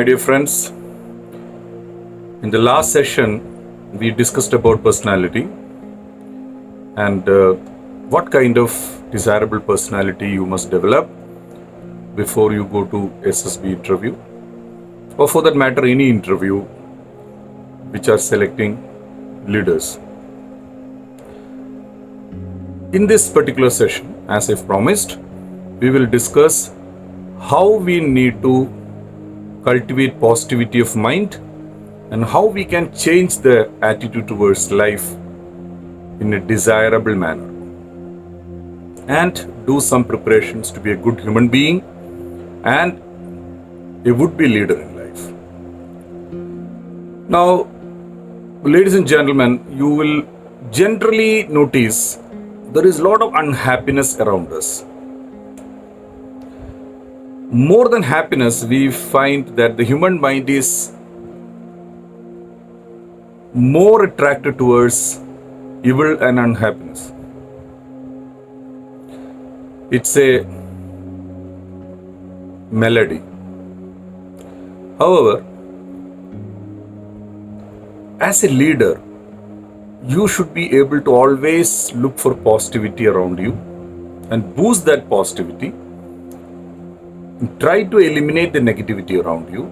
my dear friends. In the last session, we discussed about personality and what kind of desirable personality you must develop before you go to SSB interview, or for that matter, any interview which are selecting leaders. In this particular session, as I've promised, we will discuss how we need to cultivate positivity of mind and how we can change the attitude towards life in a desirable manner and do some preparations to be a good human being and a would-be leader in life. Now, ladies and gentlemen, you will generally notice there is a lot of unhappiness around us. More than happiness, we find that the human mind is more attracted towards evil and unhappiness. It's a melody. However, as a leader, you should be able to always look for positivity around you and boost that positivity. Try to eliminate the negativity around you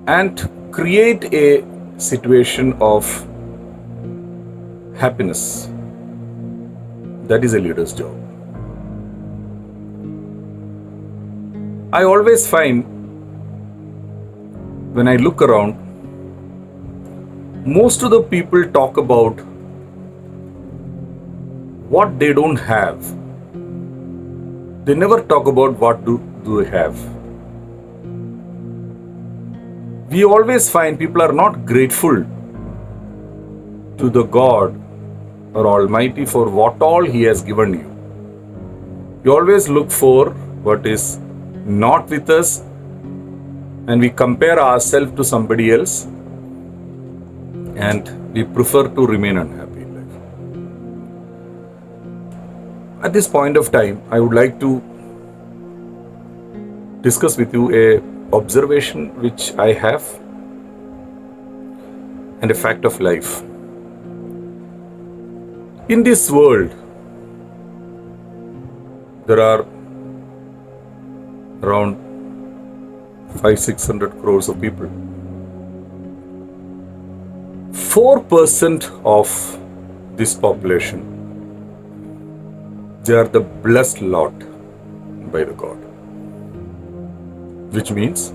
and create a situation of happiness. That is a leader's job. I always find when I look around, most of the people talk about what they don't have. They never talk about what do they have. We always find people are not grateful to the God or Almighty for what all He has given you. You always look for what is not with us and we compare ourselves to somebody else and we prefer to remain unhappy in life. At this point of time, I would like to discuss with you a observation which I have and a fact of life. In this world, there are around 500-600 crores of people. 4% of this population, they are the blessed lot by the God. Which means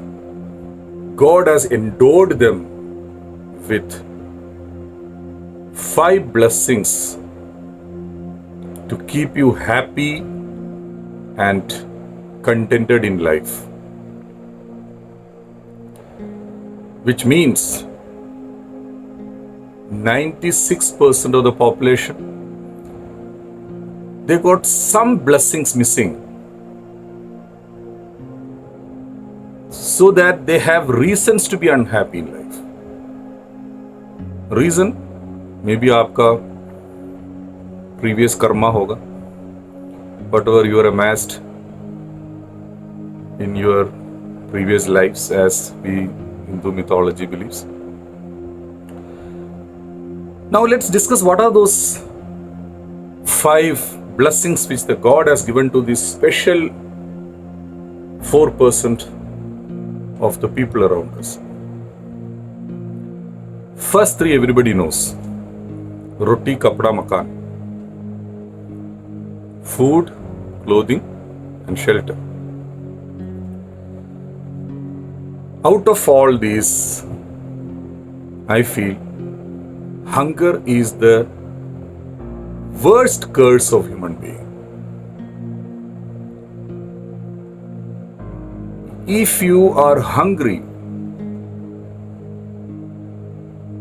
God has endowed them with 5 blessings to keep you happy and contented in life. Which means 96% of the population, they got some blessings missing, so that they have reasons to be unhappy in life. Reason? Maybe आपका previous karma होगा, whatever you are amassed in your previous lives, as we Hindu mythology believes. Now let's discuss what are those 5 blessings which the God has given to this special 4% of the people around us. First 3 everybody knows. Roti, kapda, makan. Food, clothing and shelter. Out of all these, I feel hunger is the worst curse of human being. If you are hungry,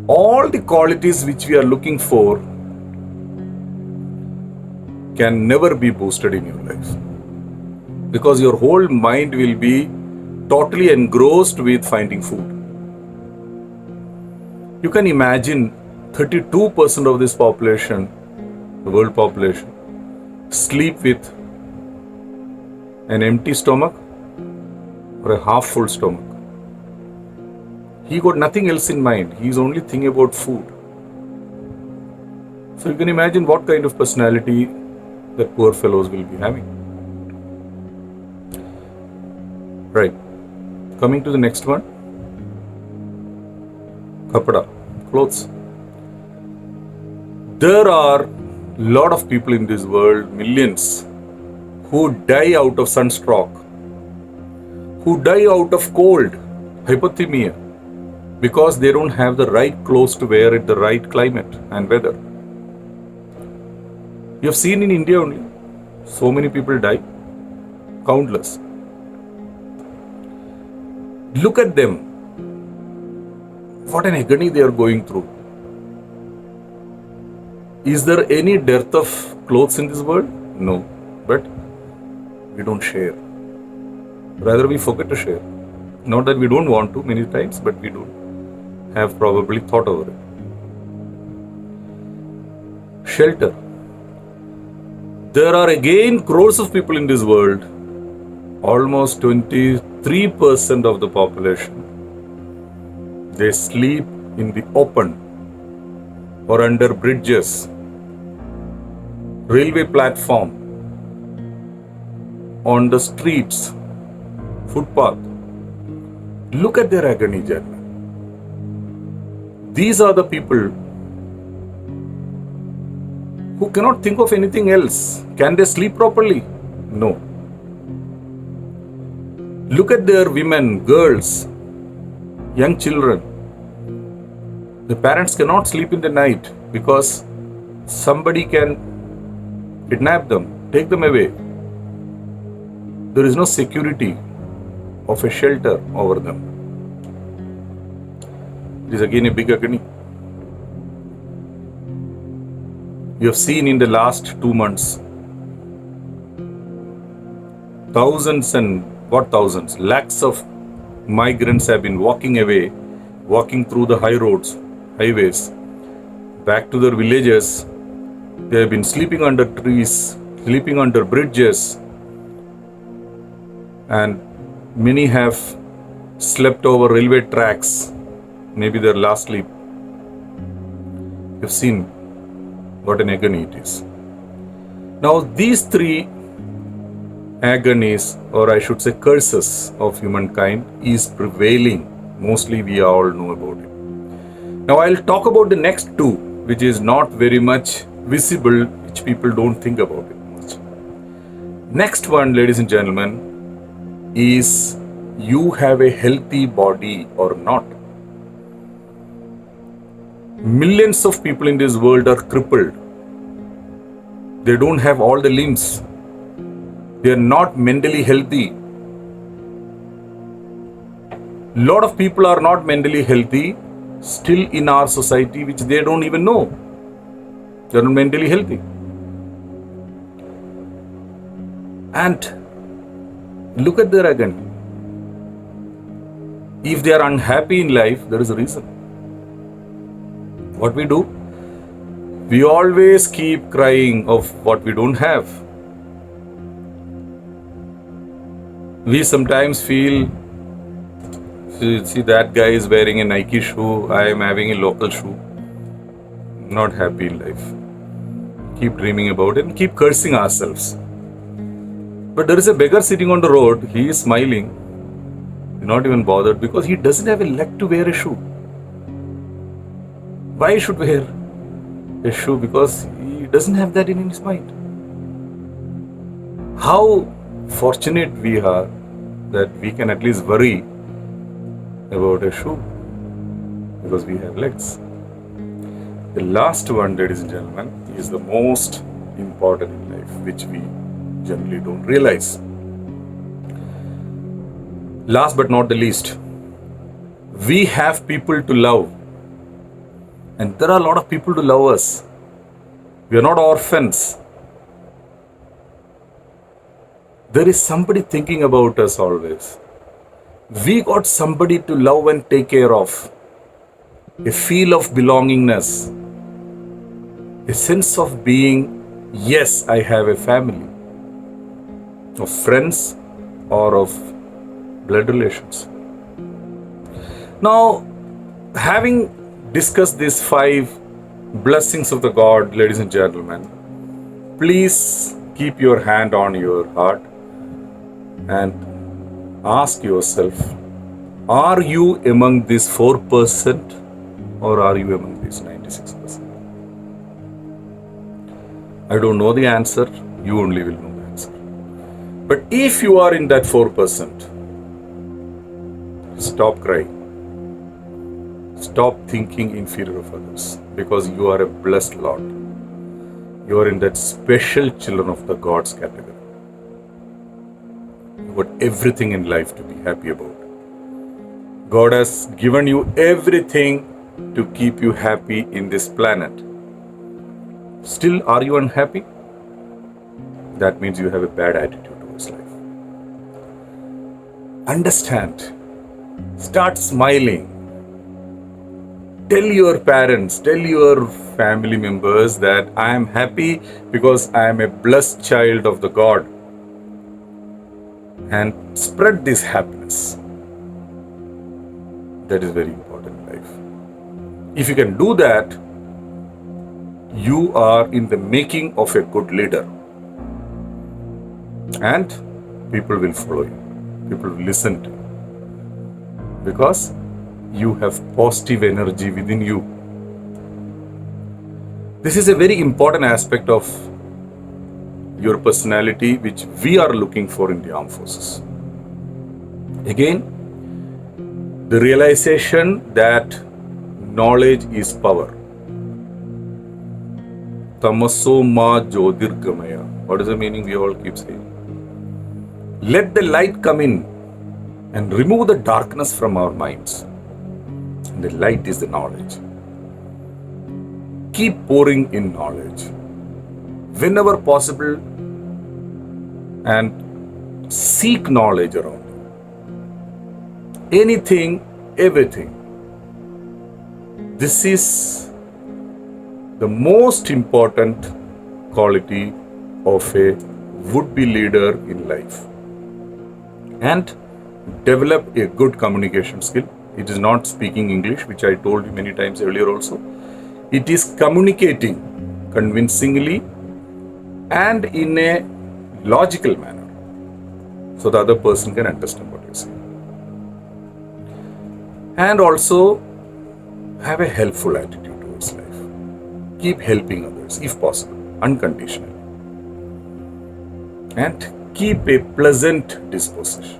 all the qualities which we are looking for can never be boosted in your life, because your whole mind will be totally engrossed with finding food. You can imagine 32% of this population, the world population, sleep with an empty stomach or a half full stomach. He got nothing else in mind. He's only thinking about food. So you can imagine what kind of personality that poor fellows will be having. Right. Coming to the next one. Kapada, clothes. There are a lot of people in this world, millions, who die out of sunstroke, who die out of cold, hypothermia, because they don't have the right clothes to wear at the right climate and weather. You have seen in India only, so many people die, countless. Look at them. What an agony they are going through. Is there any dearth of clothes in this world? No. But we don't share. Rather, we forget to share. Not that we don't want to many times, but we don't have probably thought over it. Shelter. There are again crores of people in this world, almost 23% of the population. They sleep in the open or under bridges, railway platform, on the streets, footpath. Look at their agony, gentlemen. These are the people who cannot think of anything else. Can they sleep properly? No. Look at their women, girls, young children. The parents cannot sleep in the night because somebody can kidnap them, take them away. There is no security of a shelter over them. It is again a big agony. You have seen in the last 2 months, lakhs of migrants have been walking away, walking through the high roads, highways, back to their villages. They have been sleeping under trees, sleeping under bridges, and many have slept over railway tracks, maybe their last sleep. You've seen what an agony it is. Now, these three agonies, or I should say curses of humankind, is prevailing. Mostly we all know about it. Now, I'll talk about the next two, which is not very much visible, which people don't think about it much. Next one, ladies and gentlemen, is you have a healthy body or not. Millions of people in this world are crippled. They don't have all the limbs. They are not mentally healthy. Lot of people are not mentally healthy still in our society, which they don't even know. They are not mentally healthy. And look at their agony. If they are unhappy in life, there is a reason. What we do? We always keep crying of what we don't have. We sometimes feel, see that guy is wearing a Nike shoe, I am having a local shoe. Not happy in life. Keep dreaming about it and keep cursing ourselves. But there is a beggar sitting on the road, he is smiling, not even bothered because he doesn't have a leg to wear a shoe. Why he should wear a shoe? Because he doesn't have that in his mind. How fortunate we are that we can at least worry about a shoe because we have legs. The last one, ladies and gentlemen, is the most important in life, which we generally don't realize. Last but not the least, we have people to love. And there are a lot of people to love us. We are not orphans. There is somebody thinking about us always. We got somebody to love and take care of. A feel of belongingness. A sense of being, yes, I have a family. Of friends or of blood relations. Now, having discussed these 5 blessings of the God, ladies and gentlemen, please keep your hand on your heart and ask yourself, are you among this 4% or are you among this 96%? I don't know the answer, you only will know the answer. But if you are in that 4%, stop crying. Stop thinking inferior of others, because you are a blessed Lord. You are in that special children of the God's category. You got everything in life to be happy about. God has given you everything to keep you happy in this planet. Still, are you unhappy? That means you have a bad attitude towards life. Understand. Start smiling. Tell your parents, tell your family members that I am happy because I am a blessed child of the God. And spread this happiness. That is very important in life. If you can do that, you are in the making of a good leader. And people will follow you. People will listen to you. Because you have positive energy within you. This is a very important aspect of your personality which we are looking for in the armed forces. Again, the realization that knowledge is power. Tamaso ma jyotirgamaya. What is the meaning we all keep saying? Let the light come in and remove the darkness from our minds. The light is the knowledge. Keep pouring in knowledge whenever possible and seek knowledge around you. Anything, everything. This is the most important quality of a would-be leader in life. And develop a good communication skill. It is not speaking English, which I told you many times earlier also. It is communicating convincingly and in a logical manner, so the other person can understand what you're saying. And also have a helpful attitude towards life. Keep helping others if possible, unconditionally. And keep a pleasant disposition.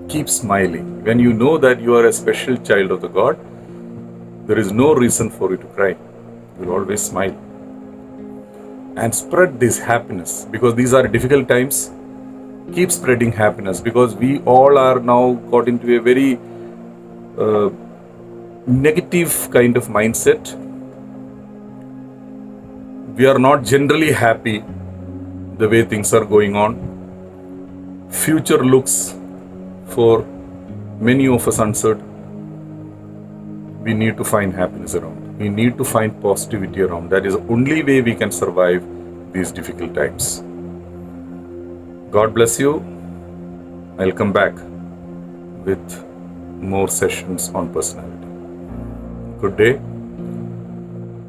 Keep smiling. When you know that you are a special child of the God, there is no reason for you to cry. You will always smile. And spread this happiness, because these are difficult times. Keep spreading happiness, because we all are now got into a very negative kind of mindset. We are not generally happy the way things are going on. Future looks for many of us uncertain. We need to find happiness around. We need to find positivity around. That is the only way we can survive these difficult times. God bless you. I'll come back with more sessions on personality. Good day.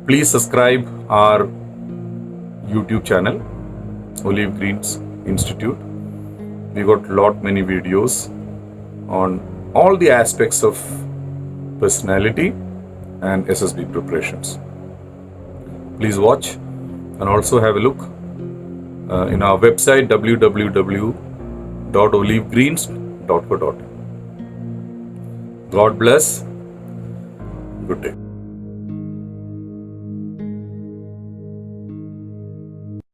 Please subscribe our YouTube channel, Olive Greens Institute. We got many videos on all the aspects of personality and SSB preparations. Please watch and also have a look in our website www.olivegreens.co.in. God bless. Good day.